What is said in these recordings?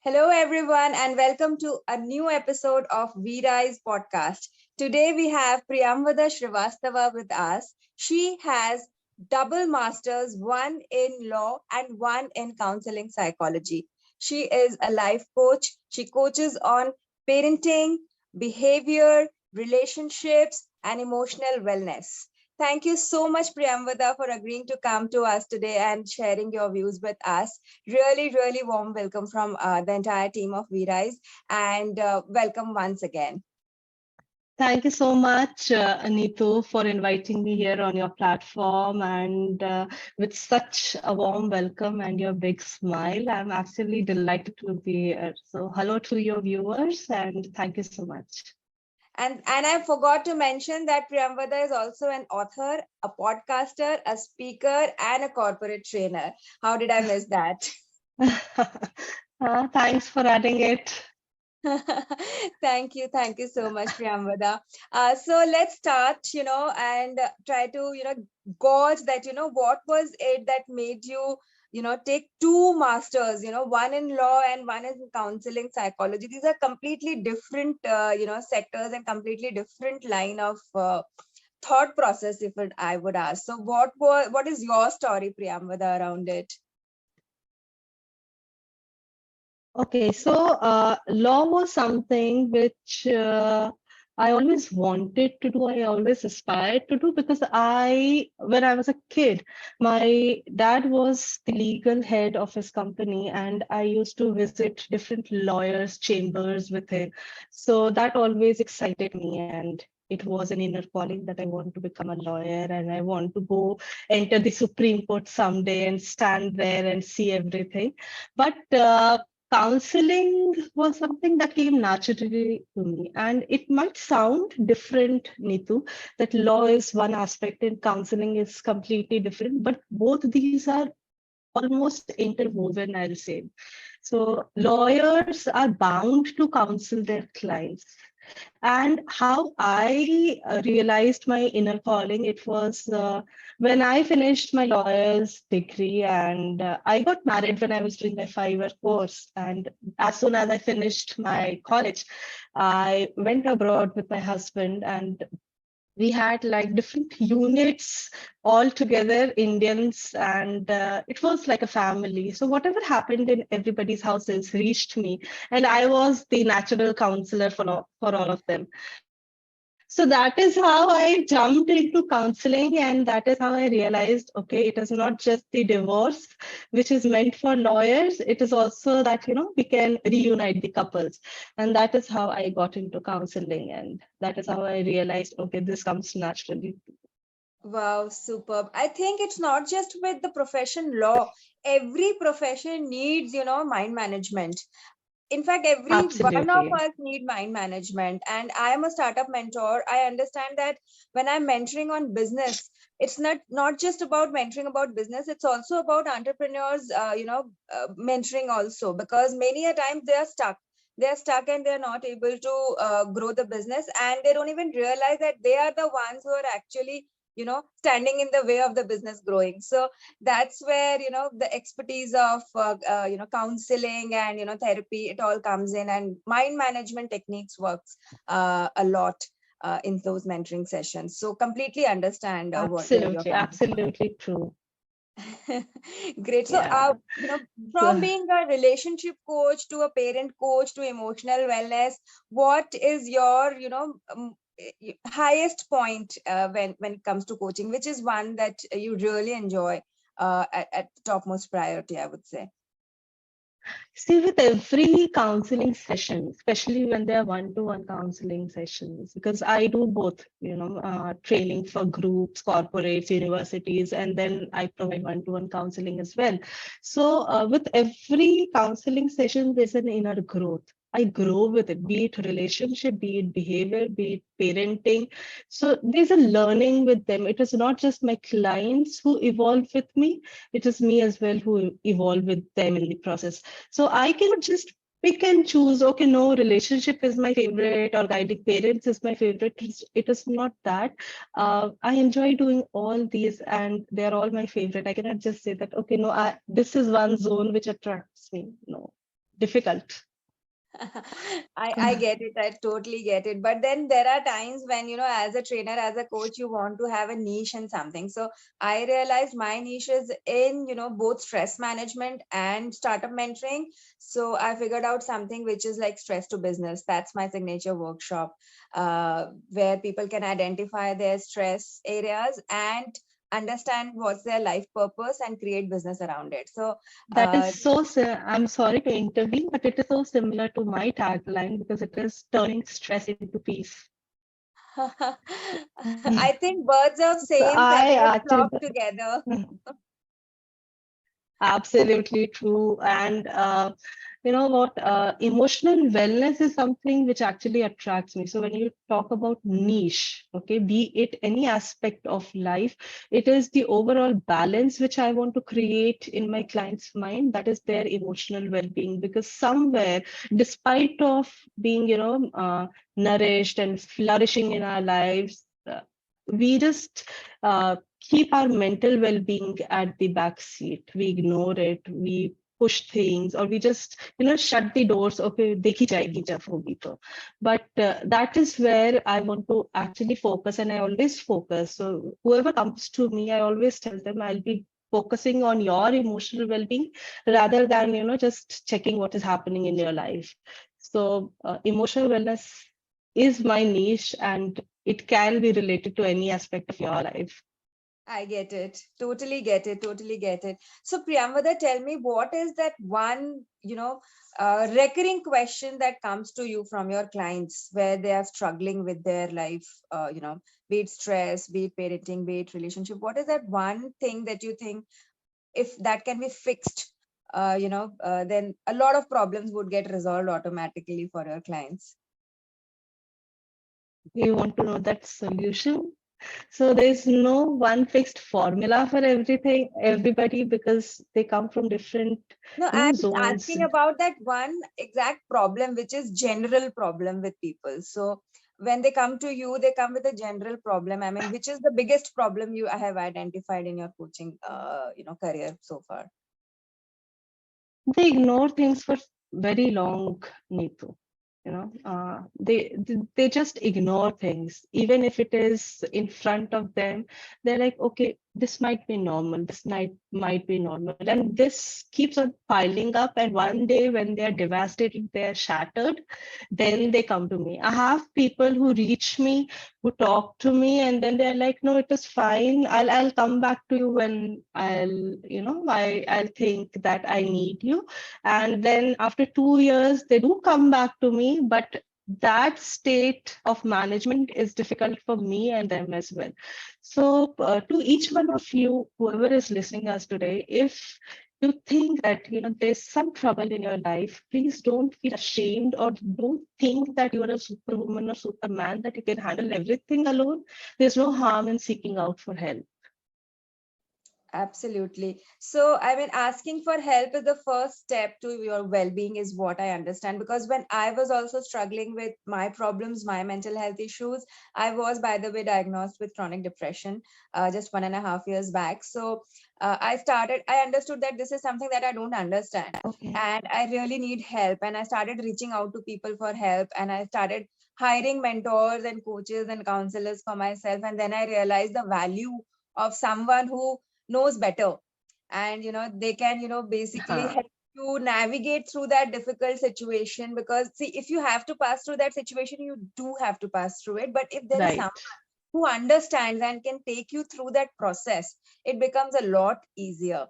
Hello, everyone, and welcome to a new episode of VRI's podcast. Today, we have Priyamvada Srivastava with us. She has double masters, one in law and one in counseling psychology. She is a life coach. She coaches on parenting, behavior, relationships, and emotional wellness. Thank you so much, Priyamvada, for agreeing to come to us today and sharing your views with us. Really warm welcome from the entire team of VRISE and welcome once again. Thank you so much, Anitu, for inviting me here on your platform and with such a warm welcome and your big smile. I'm actually delighted to be here. So, hello to your viewers and thank you so much. And I forgot to mention that Priyamvada is also an author, a podcaster, a speaker, and a corporate trainer. How did I miss that? Thanks for adding it. Thank you so much, Priyamvada. So let's start, and try to, gauge that, what was it that made you, take two masters, one in law and one in counseling psychology. These are completely different, sectors and completely different line of thought process, I would ask. So what is your story, Priyamvada, around it? Okay, so law was something which I always wanted to do. I always aspired to do because when I was a kid, my dad was the legal head of his company, and I used to visit different lawyers' chambers with him. So that always excited me, and it was an inner calling that I want to become a lawyer and I want to go enter the Supreme Court someday and stand there and see everything. But counseling was something that came naturally to me. And it might sound different, Neetu, that law is one aspect and counseling is completely different, but both these are almost interwoven, I'll say. So lawyers are bound to counsel their clients. And how I realized my inner calling, it was when I finished my lawyer's degree and I got married when I was doing my 5-year course. And as soon as I finished my college, I went abroad with my husband and we had like different units all together, Indians, and it was like a family. So whatever happened in everybody's houses reached me, and I was the natural counselor for all of them. So that is how I jumped into counseling, and that is how I realized, okay, it is not just the divorce which is meant for lawyers. It is also that, we can reunite the couples. And that is how I got into counseling. And that is how I realized, okay, this comes naturally. Wow, superb. I think it's not just with the profession law. Every profession needs, mind management. In fact, every one of Absolutely. us need mind management. And I am a startup mentor. I understand that when I'm mentoring on business, it's not just about mentoring about business. It's also about entrepreneurs, mentoring also, because many a times they are stuck. They're stuck and they're not able to grow the business, and they don't even realize that they are the ones who are actually, standing in the way of the business growing. So that's where, the expertise of counseling and, therapy, it all comes in, and mind management techniques works a lot in those mentoring sessions. So completely understand where you're Absolutely. coming from. Absolutely true. Great. So Yeah. from So, being a relationship coach to a parent coach to emotional wellness, what is your, highest point when it comes to coaching, which is one that you really enjoy at topmost priority, I would say? see, with every counseling session, especially when they're one-to-one counseling sessions, because I do both, training for groups, corporates, universities, and then I provide one-to-one counseling as well. So, with every counseling session, there's an inner growth. I grow with it, be it relationship, be it behavior, be it parenting. So there's a learning with them. It is not just my clients who evolve with me, it is me as well who evolve with them in the process. So I cannot just pick and choose, okay, no, relationship is my favorite or guiding parents is my favorite. It is not that. I enjoy doing all these and they're all my favorite. I cannot just say that, okay, no, this is one zone which attracts me. No. difficult. I get it. I totally get it. But then there are times when, as a trainer, as a coach, you want to have a niche in something. So I realized my niche is in, both stress management and startup mentoring. So I figured out something which is like stress to business. That's my signature workshop, where people can identify their stress areas and understand what's their life purpose and create business around it. So That is so, I'm sorry to intervene, but it is so similar to my tagline because it is turning stress into peace. I think birds of So same I feathers flock actually, together. absolutely true. And you know what? Emotional wellness is something which actually attracts me. So when you talk about niche, okay, be it any aspect of life, it is the overall balance which I want to create in my client's mind. That is their emotional well-being. Because somewhere, despite of being, nourished and flourishing in our lives, we just keep our mental well-being at the back seat. We ignore it. We push things, or we just shut the doors. Okay, dekhi jayegi jab hogi to. But that is where I want to actually focus, and I always focus. So whoever comes to me, I always tell them I'll be focusing on your emotional well-being rather than just checking what is happening in your life. So emotional wellness is my niche, and it can be related to any aspect of your life. I get it. Totally get it. Totally get it. So, Priyamvada, tell me, what is that one, recurring question that comes to you from your clients where they are struggling with their life, be it stress, be it parenting, be it relationship? What is that one thing that you think if that can be fixed, then a lot of problems would get resolved automatically for your clients? You want to know that solution? So there's no one fixed formula for everything, everybody, because they come from different, No, I'm zones. asking about that one exact problem, which is general problem with people. So when they come to you, they come with a general problem. I mean, which is the biggest problem you have identified in your coaching, career so far? They ignore things for very long, Neetu. They just ignore things, even if it is in front of them. They're like, okay, this might be normal, this might be normal, and this keeps on piling up. And one day, when they're devastated, they're shattered, then they come to me. I have people who reach me, who talk to me, and then they're like, no, it is fine. I'll come back to you when I'll think that I need you. And then after 2 years, they do come back to me, but that state of management is difficult for me and them as well. So to each one of you, whoever is listening us today, if you think that there's some trouble in your life, please don't feel ashamed, or don't think that you are a superwoman or superman, that you can handle everything alone. There's no harm in seeking out for help. Absolutely. So, I mean, asking for help is the first step to your well being, is what I understand. Because when I was also struggling with my problems, my mental health issues, I was, by the way, diagnosed with chronic depression just 1.5 years back. So, I understood that this is something that I don't understand. Okay. And I really need help. And I started reaching out to people for help. And I started hiring mentors and coaches and counselors for myself. And then I realized the value of someone who knows better, and they can basically Huh. help you navigate through that difficult situation. Because see, if you have to pass through that situation, you do have to pass through it. But if there is Right. someone who understands and can take you through that process, it becomes a lot easier.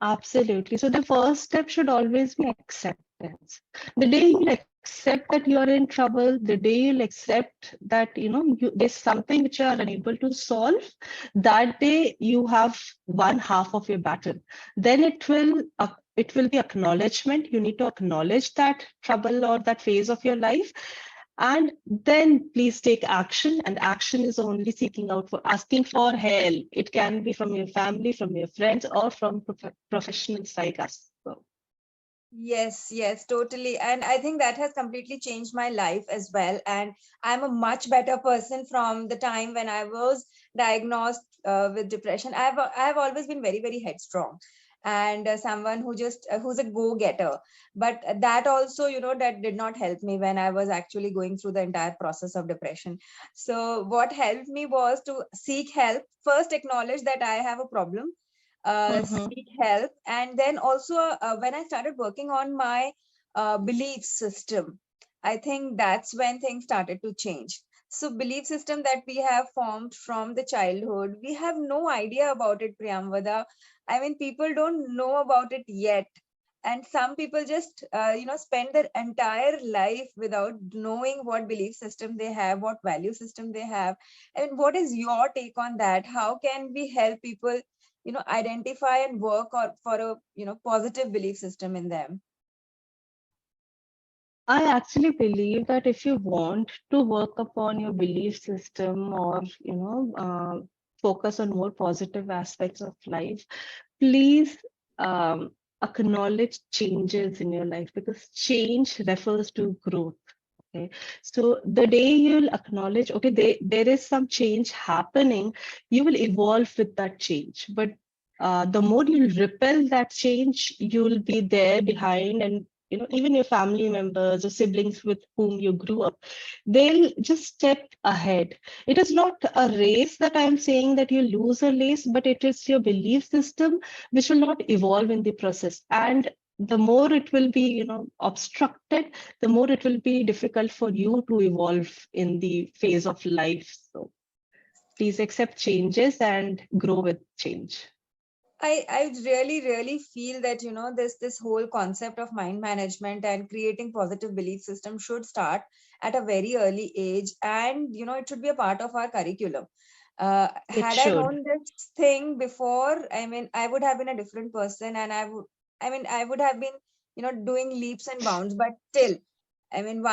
Absolutely. So the first step should always be acceptance. The day you'll accept that you're in trouble, the day you'll accept that there's something which you are unable to solve, that day you have one half of your battle. Then it will be acknowledgement. You need to acknowledge that trouble or that phase of your life, and then please take action. And action is only seeking out for asking for help. It can be from your family, from your friends, or from professionals like us. So, Yes, totally. And I think that has completely changed my life as well. And I'm a much better person from the time when I was diagnosed with depression. I've always been very, very headstrong. and someone who just who's a go-getter. But that also, that did not help me when I was actually going through the entire process of depression. So what helped me was to seek help first, acknowledge that I have a problem, Mhm. seek help, and then also when I started working on my belief system, I think that's when things started to change. So belief system that we have formed from the childhood, we have no idea about it, Priyamvada. I mean, people don't know about it yet. And some people just, spend their entire life without knowing what belief system they have, what value system they have. I mean, what is your take on that? How can we help people, identify and work for a, positive belief system in them? I actually believe that if you want to work upon your belief system or, focus on more positive aspects of life, please acknowledge changes in your life because change refers to growth. Okay. So the day you'll acknowledge, okay, there is some change happening, you will evolve with that change. But the more you'll repel that change, you'll be there behind, and even your family members or siblings with whom you grew up, they'll just step ahead. It is not a race that I'm saying that you lose a race, but it is your belief system which will not evolve in the process. And the more it will be, obstructed, the more it will be difficult for you to evolve in the phase of life. So please accept changes and grow with change. I really really feel that, this whole concept of mind management and creating positive belief system should start at a very early age, and it should be a part of our curriculum. It Had I should. known this thing before, I mean, I would have been a different person, and I would have been, doing leaps and bounds. But still, I mean,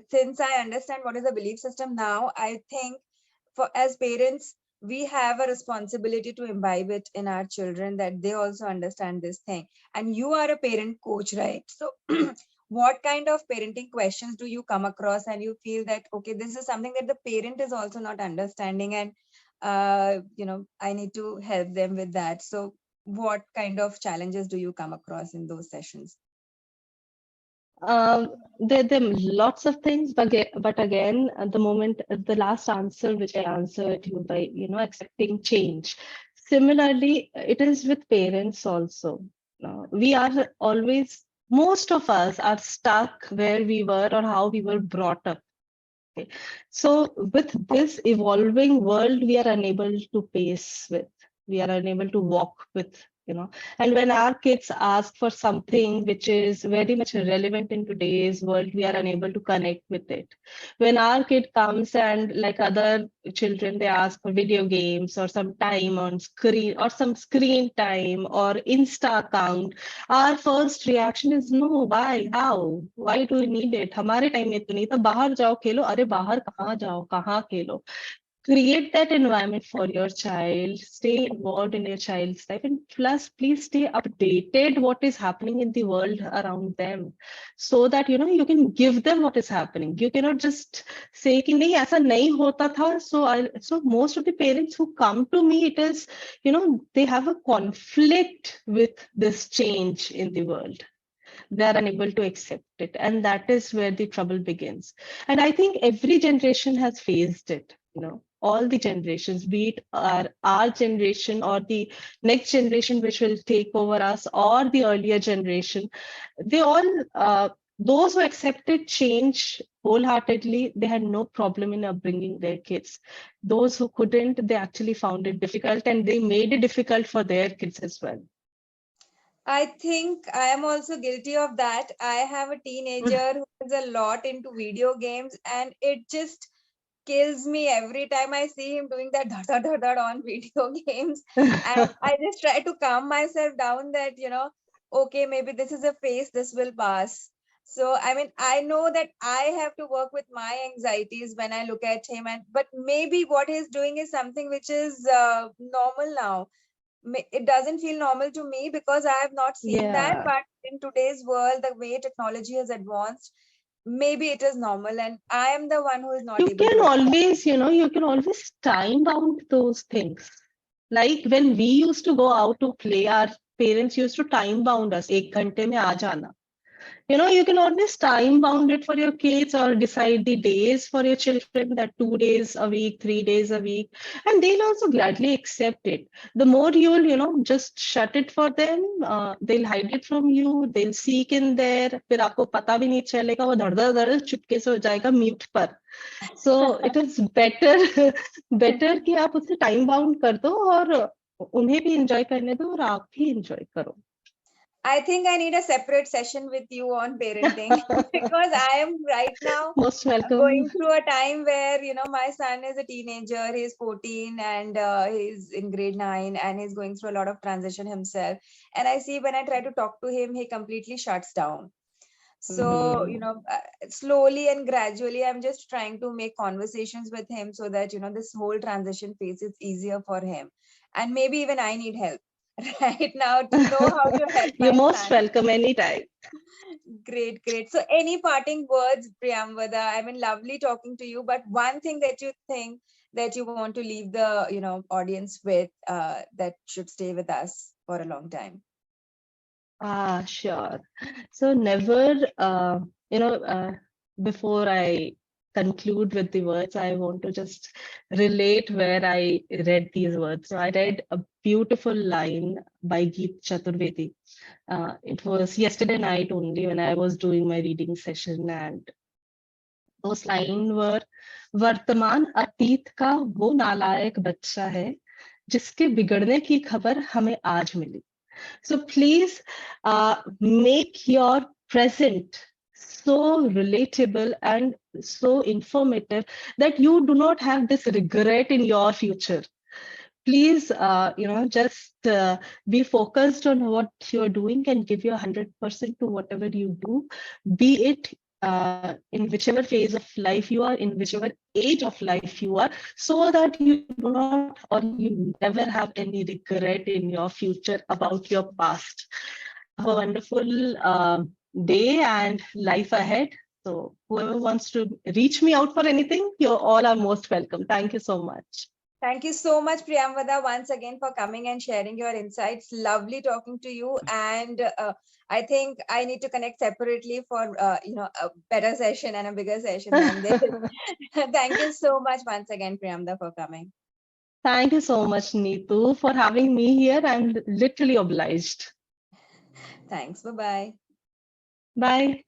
since I understand what is a belief system now, I think for as parents, we have a responsibility to imbibe it in our children, that they also understand this thing. And you are a parent coach, right? So what kind of parenting questions do you come across, and you feel that, okay, this is something that the parent is also not understanding, and I need to help them with that. So what kind of challenges do you come across in those sessions? There are lots of things, but again, at the moment, the last answer which I answered you by, accepting change. Similarly, it is with parents also. We are always, most of us are stuck where we were or how we were brought up. Okay. So with this evolving world, we are unable to pace with, we are unable to walk with, And when our kids ask for something which is very much relevant in today's world, we are unable to connect with it. When our kid comes and like other children, they ask for video games or some time on screen or some screen time or Insta account, our first reaction is no, why, how, why do we need it? हमारे time में तो नहीं था, बाहर जाओ खेलो. अरे बाहर कहाँ जाओ, कहाँ खेलो? Create that environment for your child, stay involved in your child's life, and plus please stay updated what is happening in the world around them, so that you can give them what is happening. You cannot just say कि नहीं ऐसा नहीं होता था. So most of the parents who come to me, it is they have a conflict with this change in the world. They are unable to accept it, and that is where the trouble begins. And I think every generation has faced it. All the generations, be it our generation or the next generation which will take over us, or the earlier generation, they all those who accepted change wholeheartedly, they had no problem in upbringing their kids. Those who couldn't, they actually found it difficult, and they made it difficult for their kids as well. I think I am also guilty of that. I have a teenager who is a lot into video games, and it just kills me every time I see him doing that dot dot dot dot on video games. And I just try to calm myself down that, okay, maybe this is a phase, this will pass. So, I mean, I know that I have to work with my anxieties when I look at him, and but maybe what he's doing is something which is normal now. It doesn't feel normal to me because I have not seen that. Yeah. But in today's world, the way technology has advanced, maybe it is normal, and I am the one who is not You able can to accept. always, you can always time bound those things. Like when we used to go out to play, our parents used to time bound us. एक घंटे में आ जाना. You can always time bound it for your kids or decide the days for your children, that 2 days a week, 3 days a week, and they'll also gladly accept it. The more you'll, just shut it for them, they'll hide it from you, they'll seek in there, फिर आपको पता भी नहीं चलेगा, वो धड़ धड़ धड़ चुपके से हो जाएगा mute पर. So it is better better कि आप उसे time bound कर दो और उन्हें भी enjoy करने दो और आप भी enjoy करो. I think I need a separate session with you on parenting because I am right now Most welcome. going through a time where, my son is a teenager, he's 14 and he's in grade 9 and he's going through a lot of transition himself. And I see when I try to talk to him, he completely shuts down. So, slowly and gradually, I'm just trying to make conversations with him so that, this whole transition phase is easier for him. And maybe even I need help right now to know how to help You're my most son. welcome anytime. Great, great. So, any parting words, Priyamvada? I mean, lovely talking to you. But one thing that you think that you want to leave the, audience with that should stay with us for a long time. Sure. So never, before I conclude with the words, I want to just relate where I read these words. So I read a beautiful line by Geet Chaturvedi. It was yesterday night only when I was doing my reading session, and those lines were, वर्तमान अतीत का वो नालायक बच्चा है जिसके बिगड़ने की खबर हमें आज मिली. So please make your present so relatable and so informative that you do not have this regret in your future. Please, just be focused on what you're doing and give your 100% to whatever you do, be it in whichever phase of life you are, in whichever age of life you are, so that you do not or you never have any regret in your future about your past. Have a wonderful day and life ahead. So whoever wants to reach me out for anything, you all are most welcome. Thank you so much. Thank you so much, Priyamvada, once again for coming and sharing your insights. Lovely talking to you. And I think I need to connect separately for, a better session and a bigger session than this. Thank you so much once again, Priyamvada, for coming. Thank you so much, Neetu, for having me here. I'm literally obliged. Thanks. Bye-bye. Bye.